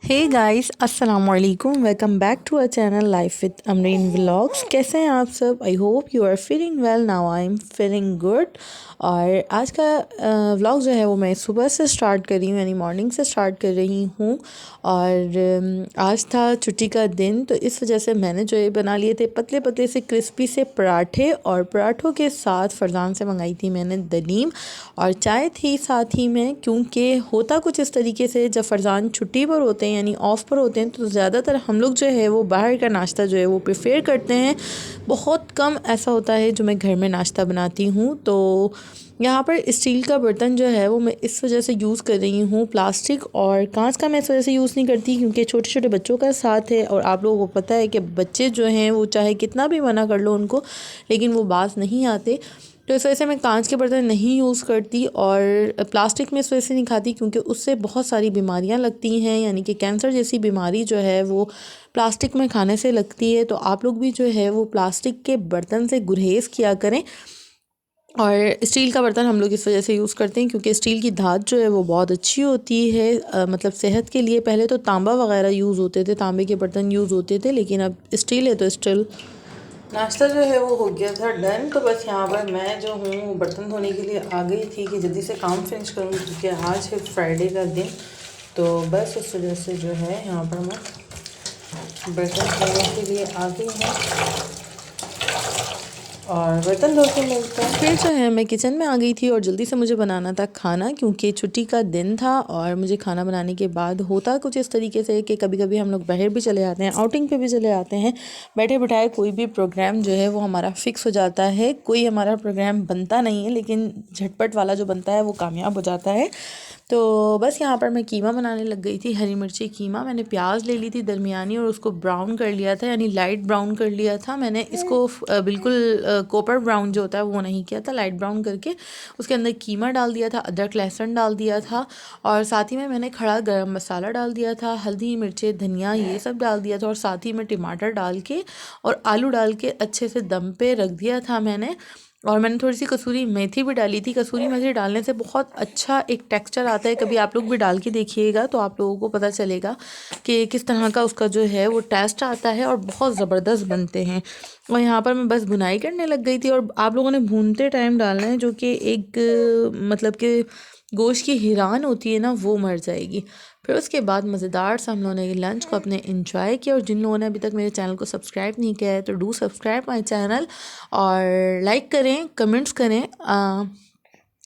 हे guys अस्सलाम वालेकुम welcome back to our channel life with Amreen vlogs. कैसे हैं आप सब? I hope you are feeling well. Now I am feeling good. और आज का व्लॉग जो है वो मैं सुबह से स्टार्ट कर रही हूँ, यानी मॉर्निंग से स्टार्ट कर रही हूँ। और आज था छुट्टी का दिन, तो इस वजह से मैंने जो ये बना लिए थे पतले पतले से क्रिस्पी से पराठे, और पराठों के साथ फरजान से मंगाई थी मैंने दलीम, और चाय थी साथ ही में। क्योंकि होता कुछ इस तरीके से, जब फरजान छुट्टी पर होते हैं यानी ऑफ़ पर होते हैं, तो ज़्यादातर हम लोग जो है वो बाहर का नाश्ता जो है वो प्रेफर करते हैं। बहुत कम ऐसा होता है जो मैं घर में नाश्ता बनाती हूँ। तो यहाँ पर स्टील का बर्तन जो है वो मैं इस वजह से यूज़ कर रही हूँ। प्लास्टिक और कांच का मैं इस वजह से यूज़ नहीं करती क्योंकि छोटे छोटे बच्चों का साथ है, और आप लोगों को पता है कि बच्चे जो हैं वो चाहे कितना भी मना कर लो उनको, लेकिन वो बाज नहीं आते। तो इस वजह से मैं कांच के बर्तन नहीं यूज़ करती, और प्लास्टिक में इस वजह से नहीं खाती क्योंकि उससे बहुत सारी बीमारियां लगती हैं, यानी कि कैंसर जैसी बीमारी जो है वो प्लास्टिक में खाने से लगती है। तो आप लोग भी जो है वो प्लास्टिक के बर्तन से गुरेज किया करें। और स्टील का बर्तन हम लोग इस वजह से यूज़ करते हैं क्योंकि स्टील की धात जो है वो बहुत अच्छी होती है, मतलब सेहत के लिए। पहले तो तांबा वगैरह यूज़ होते थे, तांबे के बर्तन यूज़ होते थे, लेकिन अब स्टील है तो स्टील। नाश्ता जो है वो हो गया था डन। तो बस यहाँ पर मैं जो हूँ बर्तन धोने के लिए आ गई थी कि जल्दी से काम फिनिश करूँ क्योंकि आज है फ्राइडे का दिन। तो बस उस वजह से जो है यहाँ पर मैं बर्तन धोने के लिए आ गई हूँ और बर्तन धो के मिलते हैं। फिर जो है मैं किचन में आ गई थी और जल्दी से मुझे बनाना था खाना क्योंकि छुट्टी का दिन था। और मुझे खाना बनाने के बाद होता कुछ इस तरीके से कि कभी कभी हम लोग बाहर भी चले जाते हैं, आउटिंग पे भी चले जाते हैं। बैठे बिठाए कोई भी प्रोग्राम जो है वो हमारा फिक्स हो जाता है। कोई हमारा प्रोग्राम बनता नहीं है, लेकिन झटपट वाला जो बनता है वो कामयाब हो जाता है। तो बस यहाँ पर मैं कीमा बनाने लग गई थी, हरी मिर्ची कीमा। मैंने प्याज ले ली थी दरमियानी और उसको ब्राउन कर लिया था, यानी लाइट ब्राउन कर लिया था। मैंने इसको बिल्कुल कोपर ब्राउन जो होता है वो नहीं किया था, लाइट ब्राउन करके उसके अंदर कीमा डाल दिया था, अदरक लहसुन डाल दिया था, और साथ ही में मैंने खड़ा गरम मसाला डाल दिया था, हल्दी मिर्चें धनिया ये सब डाल दिया था, और साथ ही में टमाटर डाल के और आलू डाल के अच्छे से दम पे रख दिया था मैंने। और मैंने थोड़ी सी कसूरी मेथी भी डाली थी। कसूरी मेथी डालने से बहुत अच्छा एक टेक्सचर आता है, कभी आप लोग भी डाल के देखिएगा तो आप लोगों को पता चलेगा कि किस तरह का उसका जो है वो टेस्ट आता है, और बहुत ज़बरदस्त बनते हैं। और यहाँ पर मैं बस भुनाई करने लग गई थी, और आप लोगों ने भूनते टाइम डालना है, जो कि एक मतलब कि गोश्त की हिरान होती है ना, वो मर जाएगी। फिर उसके बाद मज़ेदार सा हम लोगों ने लंच को अपने इंजॉय किया। और जिन लोगों ने अभी तक मेरे चैनल को सब्सक्राइब नहीं किया है तो डू सब्सक्राइब माई चैनल, और लाइक करें, कमेंट्स करें।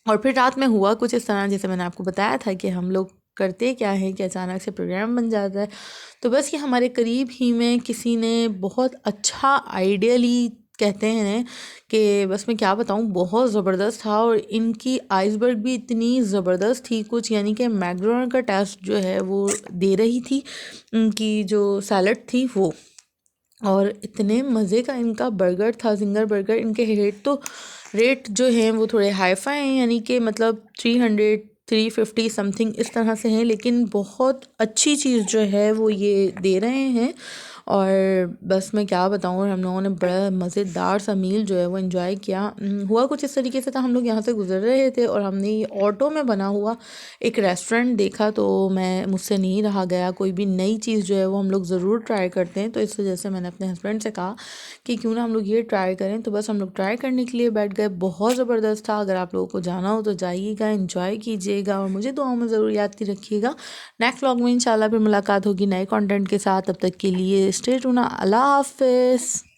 और फिर रात में हुआ कुछ इस तरह, जैसे मैंने आपको बताया था कि हम लोग करते क्या है कि अचानक से प्रोग्राम बन जाता है। तो बस ये हमारे करीब ही में किसी ने बहुत अच्छा आइडियली कहते हैं कि बस मैं क्या बताऊँ, बहुत ज़बरदस्त था। और इनकी आइसबर्ग भी इतनी ज़बरदस्त थी कुछ, यानी कि मैकडोनल्ड का टेस्ट जो है वो दे रही थी इनकी जो सैलड थी वो। और इतने मज़े का इनका बर्गर था, जिंगर बर्गर। इनके रेट जो हैं वो थोड़े हाई फाई हैं, यानी कि मतलब 300 350 समथिंग इस तरह से हैं, लेकिन बहुत अच्छी चीज़ जो है वो ये दे रहे हैं। और बस मैं क्या बताऊँ, और हम लोगों ने बड़ा मज़ेदार सा मील जो है वो एंजॉय किया। हुआ कुछ इस तरीके से था, हम लोग यहाँ से गुजर रहे थे और हमने ये ऑटो में बना हुआ एक रेस्टोरेंट देखा, तो मैं मुझसे नहीं रहा गया। कोई भी नई चीज़ जो है वो हम लोग ज़रूर ट्राई करते हैं, तो इस वजह से मैंने अपने हस्बैंड से कहा कि क्यों ना हम लोग ये ट्राई करें। तो बस हम लोग ट्राई करने के लिए बैठ गए। बहुत ज़बरदस्त था। अगर आप लोगों को जाना हो तो जाइएगा, एंजॉय कीजिएगा, और मुझे दुआओं में ज़रूर याद की रखिएगा। नेक्स्ट व्लॉग में इंशाल्लाह फिर मुलाकात होगी नए कंटेंट के साथ। तब तक के लिए स्टे ट्यून्ड। अल्लाह हाफिज़।